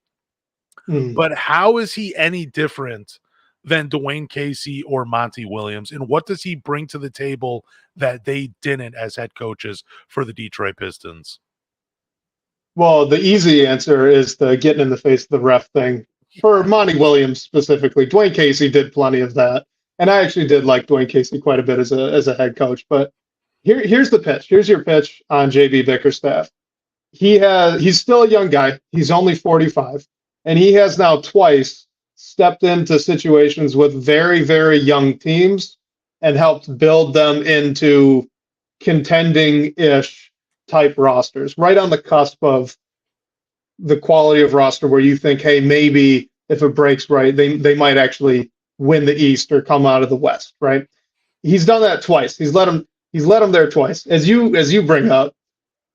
Mm. But how is he any different than Dwayne Casey or Monty Williams? And what does he bring to the table that they didn't as head coaches for the Detroit Pistons? Well, the easy answer is the getting in the face of the ref thing. For Monty Williams specifically, Dwayne Casey did plenty of that, and I actually did like Dwayne Casey quite a bit as a head coach. But here's the pitch. Here's your pitch on JB Bickerstaff. He's still a young guy. He's only 45, and he has now twice stepped into situations with very, very young teams and helped build them into contending-ish type rosters, right on the cusp of the quality of roster where you think, hey, maybe if it breaks right, they might actually win the East or come out of the West, right? He's done that twice. He's let them there twice. As you bring up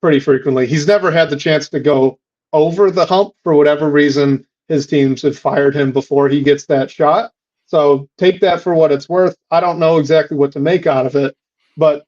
pretty frequently, he's never had the chance to go over the hump for whatever reason. His teams have fired him before he gets that shot. So take that for what it's worth. I don't know exactly what to make out of it, but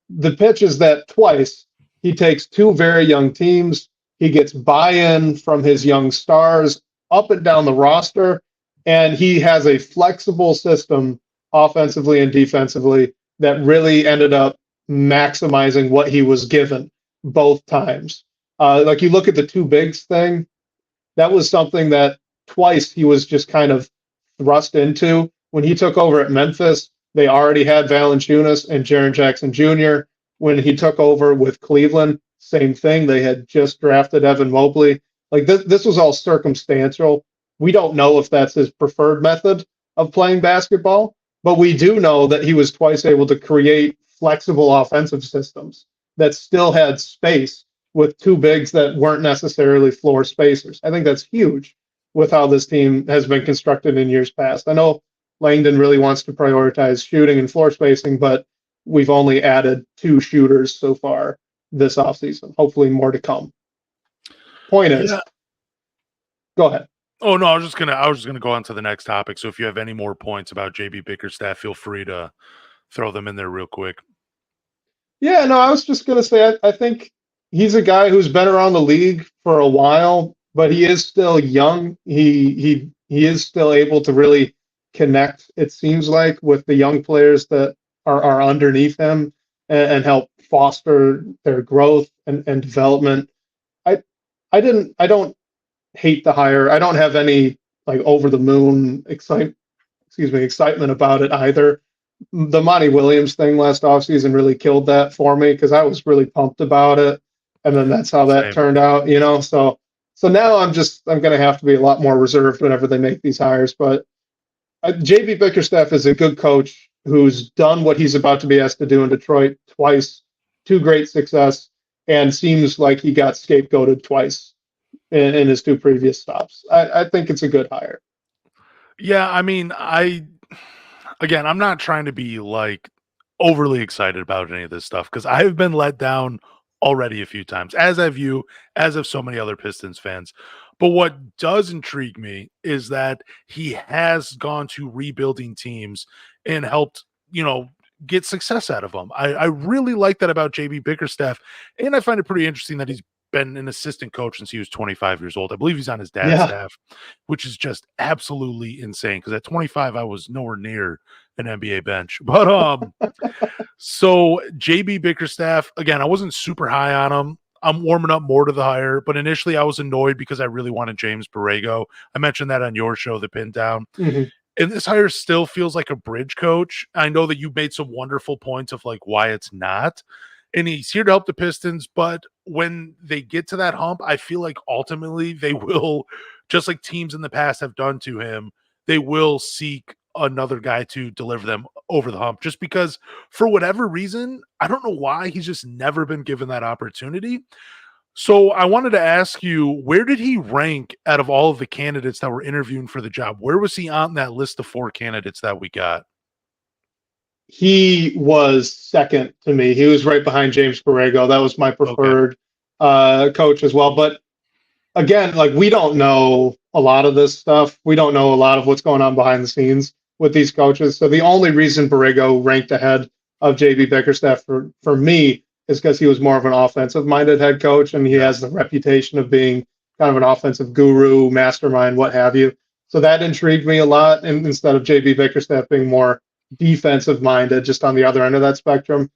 the pitch is that twice he takes 2 very young teams. He gets buy-in from his young stars up and down the roster, and he has a flexible system offensively and defensively that really ended up maximizing what he was given both times. Like you look at the 2 bigs thing, that was something that twice he was just kind of thrust into. When he took over at Memphis, they already had Valanciunas and Jaren Jackson Jr. When he took over with Cleveland, same thing. They had just drafted Evan Mobley. Like this was all circumstantial. We don't know if that's his preferred method of playing basketball, but we do know that he was twice able to create flexible offensive systems that still had space with 2 bigs that weren't necessarily floor spacers. I think that's huge with how this team has been constructed in years past. I know Langdon really wants to prioritize shooting and floor spacing, but we've only added 2 shooters so far this offseason. Hopefully more to come. Point is, go ahead. Oh no, I was just gonna go on to the next topic. So if you have any more points about JB Bickerstaff, feel free to throw them in there real quick. Yeah, no, I was just gonna say I think he's a guy who's been around the league for a while, but he is still young. He is still able to really connect, it seems like, with the young players that are underneath him and help foster their growth and development. I don't hate the hire. I don't have any like over the moon excitement about it either. The Monty Williams thing last offseason really killed that for me because I was really pumped about it. And then that's how that turned out, you know. So now I'm gonna have to be a lot more reserved whenever they make these hires. But JB Bickerstaff is a good coach who's done what he's about to be asked to do in Detroit twice, to great success, and seems like he got scapegoated twice in his 2 previous stops. I think it's a good hire. Yeah, I mean, I'm not trying to be like overly excited about any of this stuff because I have been let down already a few times, as have you, as have so many other Pistons fans. But what does intrigue me is that he has gone to rebuilding teams and helped, get success out of them. I really like that about JB Bickerstaff. And I find it pretty interesting that he's been an assistant coach since he was 25 years old. I believe he's on his dad's staff, which is just absolutely insane. Because at 25, I was nowhere near an NBA bench. But so JB Bickerstaff, again, I wasn't super high on him. I'm warming up more to the hire, but initially I was annoyed because I really wanted James Borrego. I mentioned that on your show, the Pindown. Mm-hmm. And this hire still feels like a bridge coach. I know that you made some wonderful points of like why it's not. And he's here to help the Pistons, but when they get to that hump, I feel like ultimately they will, just like teams in the past have done to him, they will seek another guy to deliver them over the hump. Just because for whatever reason, I don't know why he's just never been given that opportunity. So I wanted to ask you, where did he rank out of all of the candidates that were interviewing for the job? Where was he on that list of 4 candidates that we got? He was second to me. He was right behind James Borrego. That was my Okay. preferred coach as well. But again, like we don't know a lot of this stuff. We don't know a lot of what's going on behind the scenes with these coaches. So the only reason Borrego ranked ahead of JB Bickerstaff for me is because he was more of an offensive minded head coach and he Yeah. has the reputation of being kind of an offensive guru, mastermind, what have you. So that intrigued me a lot. And instead of JB Bickerstaff being more defensive minded, just on the other end of that spectrum.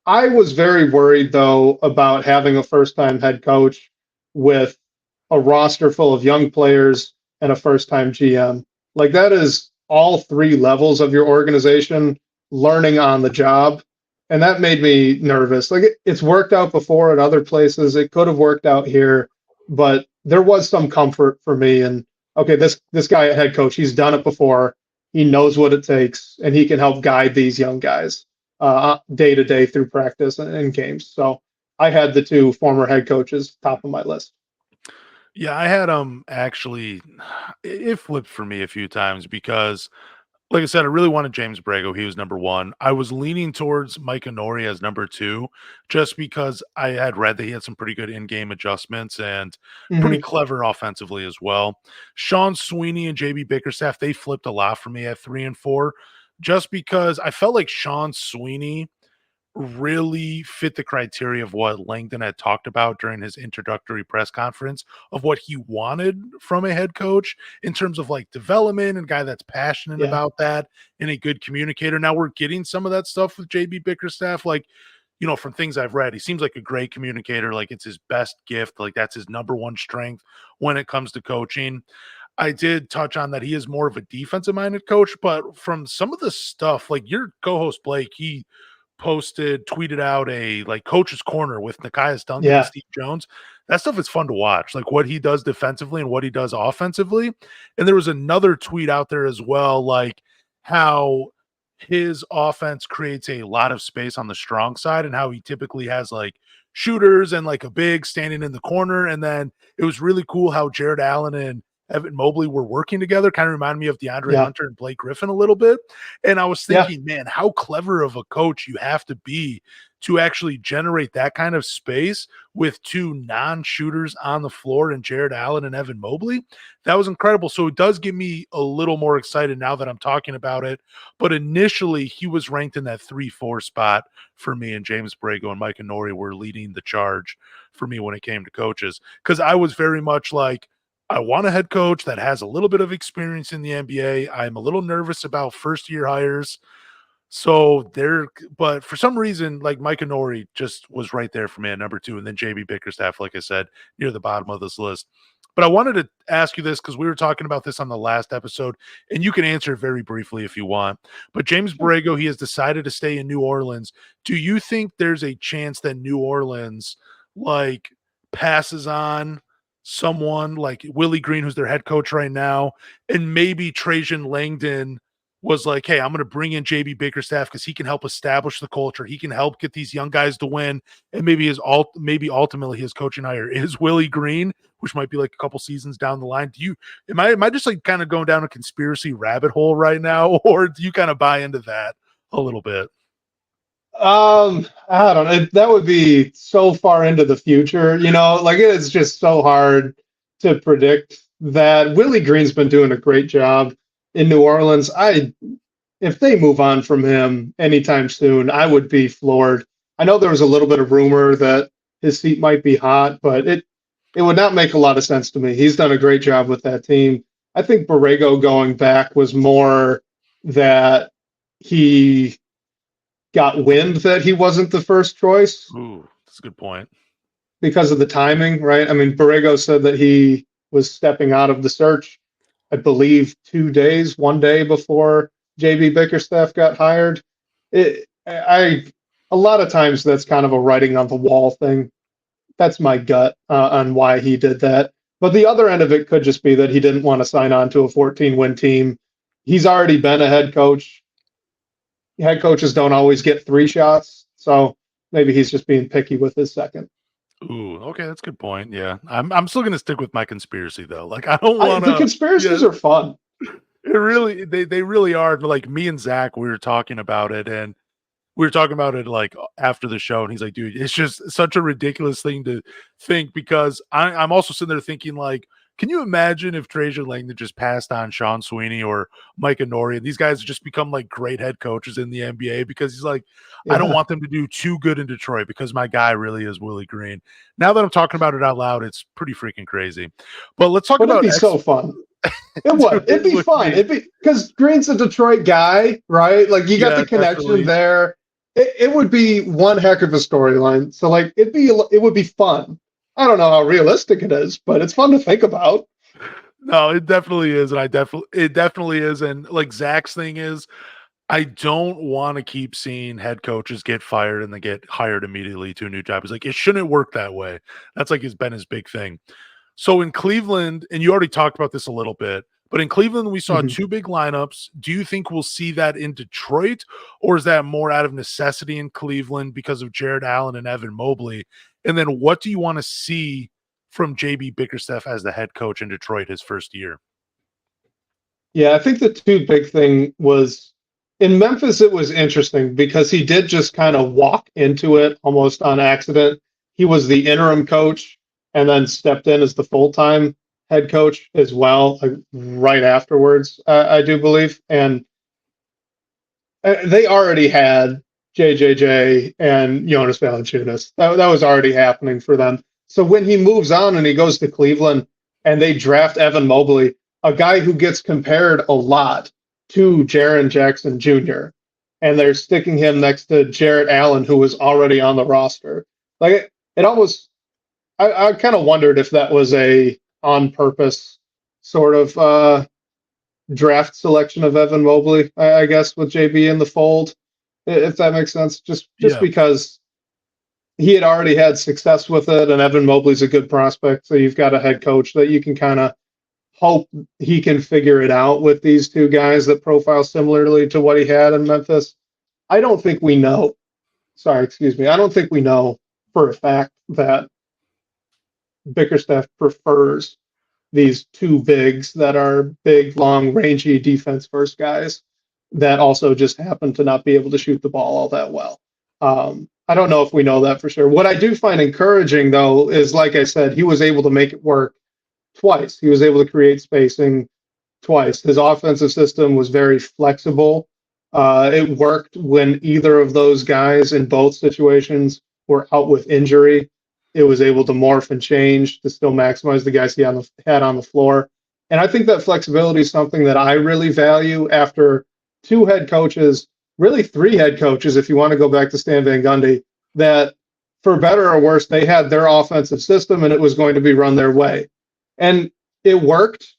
I was very worried though about having a first time head coach with a roster full of young players and a first time GM. Like that is all 3 levels of your organization learning on the job. And that made me nervous. Like it's worked out before at other places. It could have worked out here, but there was some comfort for me. And okay, this guy at head coach, he's done it before. He knows what it takes, and he can help guide these young guys day to day through practice and games. So I had the 2 former head coaches top of my list. Yeah, I had actually it flipped for me a few times because like I said, I really wanted James Borrego. He was number 1. I was leaning towards Mike Inori as number 2, just because I had read that he had some pretty good in-game adjustments and pretty Mm-hmm. clever offensively as well. Sean Sweeney and JB Bickerstaff, they flipped a lot for me at 3 and 4, just because I felt like Sean Sweeney really fit the criteria of what Langdon had talked about during his introductory press conference of what he wanted from a head coach in terms of like development and guy that's passionate Yeah. about that and a good communicator. Now we're getting some of that stuff with JB Bickerstaff, like, from things I've read, he seems like a great communicator. Like it's his best gift. Like that's his number one strength when it comes to coaching. I did touch on that he is more of a defensive minded coach, but from some of the stuff, like your co-host Blake, he tweeted out a like coach's corner with Nikias Duncan and Yeah. Steve Jones. That stuff is fun to watch, like what he does defensively and what he does offensively. And there was another tweet out there as well, like how his offense creates a lot of space on the strong side and how he typically has like shooters and like a big standing in the corner. And then it was really cool how Jared Allen and Evan Mobley were working together. Kind of reminded me of DeAndre Yeah. Hunter and Blake Griffin a little bit. And I was Yeah. thinking, man, how clever of a coach you have to be to actually generate that kind of space with 2 non-shooters on the floor and Jared Allen and Evan Mobley. That was incredible. So it does get me a little more excited now that I'm talking about it. But initially, he was ranked in that 3-4 spot for me, and James Borrego and Mike Inori were leading the charge for me when it came to coaches. Because I was very much like, I want a head coach that has a little bit of experience in the NBA. I'm a little nervous about first year hires. So there, but for some reason, like Mike Inori just was right there for me at number 2. And then JB Bickerstaff, like I said, near the bottom of this list. But I wanted to ask you this because we were talking about this on the last episode, and you can answer it very briefly if you want. But James Borrego, he has decided to stay in New Orleans. Do you think there's a chance that New Orleans like passes on someone like Willie Green, who's their head coach right now, and maybe Trajan Langdon was like, hey, I'm going to bring in JB Bickerstaff because he can help establish the culture. He can help get these young guys to win. And maybe ultimately his coaching hire is Willie Green, which might be like a couple seasons down the line. Am I just like kind of going down a conspiracy rabbit hole right now? Or do you kind of buy into that a little bit? I don't know. That would be so far into the future, like it's just so hard to predict that. Willie Green's been doing a great job in New Orleans. If they move on from him anytime soon, I would be floored. I know there was a little bit of rumor that his seat might be hot, but it would not make a lot of sense to me. He's done a great job with that team. I think Borrego going back was more that he got wind that he wasn't the first choice Ooh, that's a good point. because of the timing, right? I mean, Borrego said that he was stepping out of the search I believe 2 days, 1 day before JB Bickerstaff got hired. A lot of times that's kind of a writing on the wall thing. That's my gut on why he did that. But the other end of it could just be that he didn't want to sign on to a 14-win team. He's already been a head coach. Head coaches don't always get 3 shots, so maybe he's just being picky with his second. Ooh, okay, that's a good point. Yeah, I'm still gonna stick with my conspiracy though. Like I don't The wanna. conspiracies Yeah, are fun. it really they really are. Like me and Zach, we were talking about it, and we were talking about it like after the show, and he's like, "Dude, it's just such a ridiculous thing to think." Because I'm also sitting there thinking, like, can you imagine if Trajan Langdon just passed on Sean Sweeney or Mike Honori, and these guys just become like great head coaches in the NBA? Because he's like, I don't Yeah, want them to do too good in Detroit because my guy really is Willie Green. Now that I'm talking about it out loud, it's pretty freaking crazy. But let's talk but it'd about be so fun. It Dude, would. It'd it be would fun. be. It'd be because Green's a Detroit guy, right? Like you got Yeah, the connection definitely. there. It would be one heck of a storyline. So like it would be fun. I don't know how realistic it is, but it's fun to think about. No, it definitely is, and it definitely is, and like Zach's thing is, I don't want to keep seeing head coaches get fired and then get hired immediately to a new job. It's like it shouldn't work that way. That's like has been his big thing. So in Cleveland, and you already talked about this a little bit, but in Cleveland we saw Mhm. 2 big lineups. Do you think we'll see that in Detroit, or is that more out of necessity in Cleveland because of Jared Allen and Evan Mobley? And then what do you want to see from JB Bickerstaff as the head coach in Detroit his first year? Yeah, I think the two big thing was in Memphis. It was interesting because he did just kind of walk into it almost on accident. He was the interim coach and then stepped in as the full time head coach as well, like right afterwards, I do believe. And they already had JJJ and Jonas Valanciunas. That was already happening for them. So when he moves on and he goes to Cleveland and they draft Evan Mobley, a guy who gets compared a lot to Jaren Jackson Jr., and they're sticking him next to Jarrett Allen, who was already on the roster. Like it almost, I kind of wondered if that was a on purpose sort of draft selection of Evan Mobley, I guess, with JB in the fold, if that makes sense. Just Yeah. because he had already had success with it, and Evan Mobley's a good prospect, so you've got a head coach that you can kind of hope he can figure it out with these two guys that profile similarly to what he had in Memphis. I don't think we know. Sorry, excuse me. I don't think we know for a fact that Bickerstaff prefers these two bigs that are big, long, rangy defense first guys that also just happen to not be able to shoot the ball all that well. I don't know if we know that for sure. What I do find encouraging, though, is like I said, he was able to make it work twice. He was able to create spacing twice. His offensive system was very flexible. It worked when either of those guys in both situations were out with injury. It was able to morph and change to still maximize the guys he had on the floor. And I think that flexibility is something that I really value after 2 head coaches, really 3 head coaches, if you want to go back to Stan Van Gundy, that for better or worse, they had their offensive system and it was going to be run their way. And it worked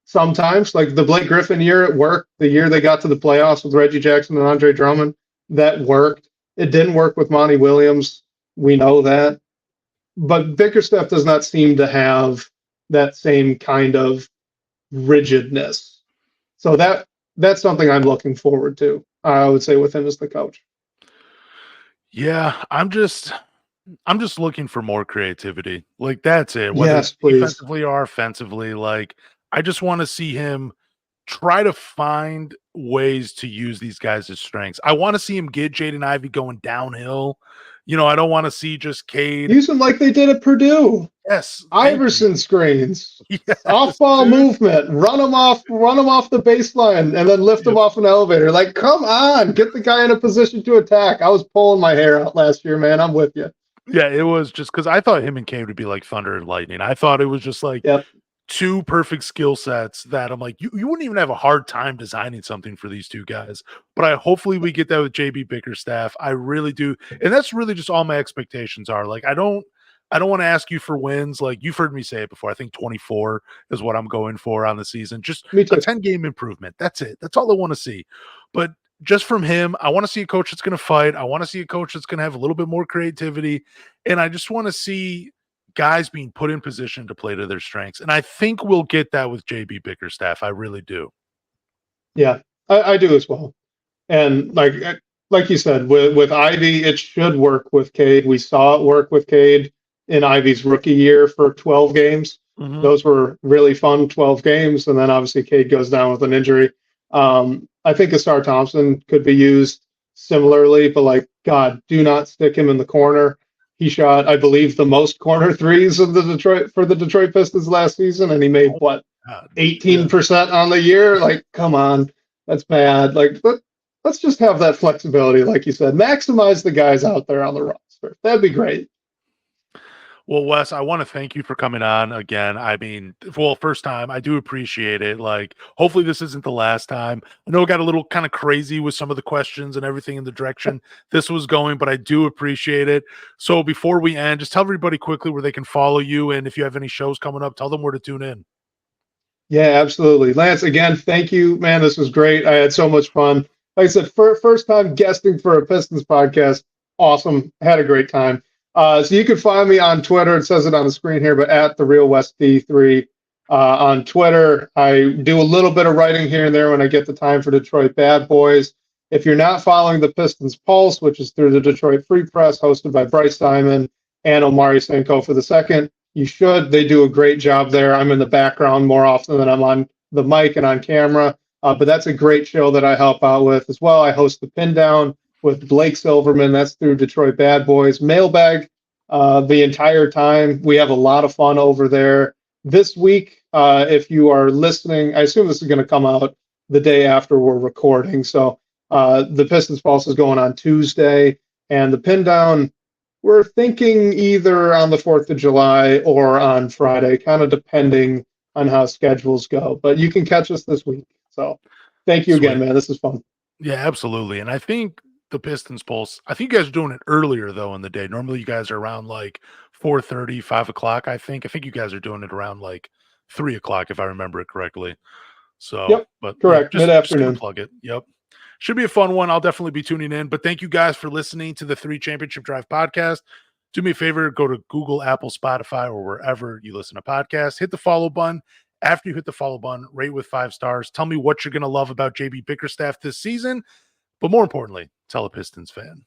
sometimes. Like the Blake Griffin year, it worked. The year they got to the playoffs with Reggie Jackson and Andre Drummond, that worked. It didn't work with Monty Williams. We know that. But Bickerstaff does not seem to have that same kind of rigidness. So that's something I'm looking forward to. I would say with him as the coach. Yeah, I'm just looking for more creativity. Like that's it. Whether it's Yes, please. defensively or offensively, like I just want to see him try to find ways to use these guys as strengths. I want to see him get Jaden Ivey going downhill. I don't want to see just Cade. Use him like they did at Purdue. Yes, thank you. Iverson screens, off Yes, ball dude. movement, run him off the baseline, and then lift him Yep. off an elevator. Like, come on, get the guy in a position to attack. I was pulling my hair out last year, man. I'm with you. Yeah, it was just because I thought him and Cade would be like thunder and lightning. I thought it was just like Yep. two perfect skill sets that I'm like, you wouldn't even have a hard time designing something for these two guys. But I hopefully we get that with JB Bickerstaff. I really do. And that's really just all my expectations are. Like I don't want to ask you for wins. Like you've heard me say it before. I think 24 is what I'm going for on the season. Just Me a too. 10-game improvement. That's it. That's all I want to see. But just from him, I want to see a coach that's going to fight. I want to see a coach that's going to have a little bit more creativity. And I just want to see guys being put in position to play to their strengths. And I think we'll get that with JB Bickerstaff. I really do. Yeah, I do as well. And like you said, with Ivy, it should work with Cade. We saw it work with Cade in Ivy's rookie year for 12 games. Mhm. Those were really fun 12 games. And then obviously Cade goes down with an injury. I think Asar Thompson could be used similarly, but like, God, do not stick him in the corner. He shot, I believe, the most corner threes of the Detroit Pistons last season, and he made Oh, what, God. 18% on the year? Like, come on, that's bad. Like, let's just have that flexibility, like you said. Maximize the guys out there on the roster. That'd be great. Well, Wes, I want to thank you for coming on again. I mean, well, first time, I do appreciate it. Like, hopefully, this isn't the last time. I know it got a little kind of crazy with some of the questions and everything in the direction this was going, but I do appreciate it. So, before we end, just tell everybody quickly where they can follow you. And if you have any shows coming up, tell them where to tune in. Yeah, absolutely. Lance, again, thank you, man. This was great. I had so much fun. Like I said, first time guesting for a Pistons podcast. Awesome. Had a great time. So you can find me on Twitter. It says it on the screen here, but at the Real West D3 on Twitter. I do a little bit of writing here and there when I get the time for Detroit Bad Boys. If you're not following the Pistons Pulse, which is through the Detroit Free Press, hosted by Bryce Diamond and Omari Senko for the second, you should. They do a great job there. I'm in the background more often than I'm on the mic and on camera, but that's a great show that I help out with as well. I host the Pindown with Blake Silverman. That's through Detroit Bad Boys. Mailbag the entire time. We have a lot of fun over there. This week, if you are listening, I assume this is going to come out the day after we're recording. So the Pistons Pulse is going on Tuesday, and the Pindown, we're thinking either on the 4th of July or on Friday, kind of depending on how schedules go. But you can catch us this week. So thank you again, Sweet. man. This is fun. Yeah, absolutely. And I think the Pistons Pulse, I think you guys are doing it earlier though in the day. Normally you guys are around like 4:30, 5 o'clock, I think. I think you guys are doing it around like 3 o'clock, if I remember it correctly. So, Yep, but yeah, correct. just gonna Mid-afternoon. plug it. Yep. Should be a fun one. I'll definitely be tuning in. But thank you guys for listening to the 3 Championship Drive podcast. Do me a favor, go to Google, Apple, Spotify, or wherever you listen to podcasts. Hit the follow button. After you hit the follow button, rate with 5 stars. Tell me what you're going to love about JB Bickerstaff this season. But more importantly, tell a Pistons fan.